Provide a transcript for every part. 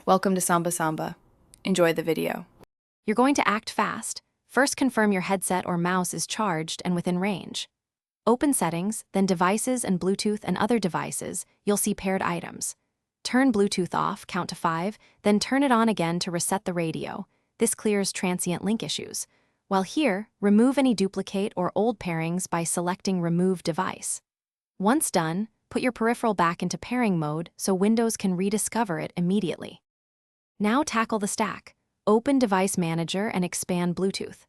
Welcome to Samba Samba. Enjoy the video. You're going to act fast. First, confirm your headset or mouse is charged and within range. Open Settings, then Devices and Bluetooth and other devices. You'll see paired items. Turn Bluetooth off, count to 5, then turn it on again to reset the radio. This clears transient link issues. While here, remove any duplicate or old pairings by selecting Remove Device. Once done, put your peripheral back into pairing mode so Windows can rediscover it immediately. Now tackle the stack. Open Device Manager and expand Bluetooth.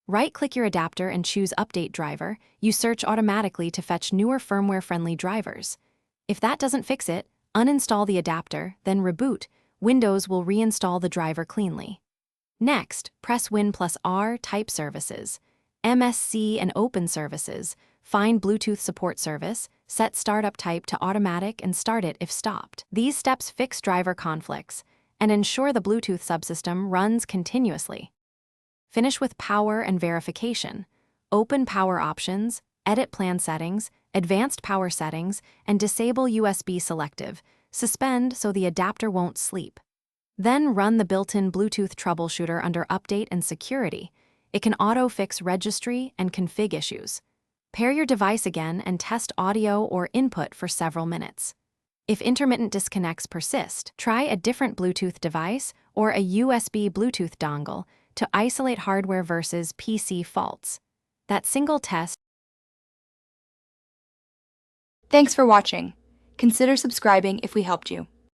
Right-click your adapter and choose Update Driver. You search automatically to fetch newer firmware-friendly drivers. If that doesn't fix it, uninstall the adapter, then reboot. Windows will reinstall the driver cleanly. Next, press Win+R, type services, MSC and Open Services, find Bluetooth Support Service, set Startup Type to Automatic and start it if stopped. These steps fix driver conflicts and ensure the Bluetooth subsystem runs continuously. Finish with Power and Verification. Open Power Options, edit Plan Settings, Advanced Power Settings, and disable USB Selective. Suspend so the adapter won't sleep. Then run the built-in Bluetooth troubleshooter under Update and Security. It can auto-fix registry and config issues. Pair your device again and test audio or input for several minutes. If intermittent disconnects persist, try a different Bluetooth device or a USB Bluetooth dongle to isolate hardware versus PC faults. That single test. Thanks for watching. Consider subscribing if we helped you.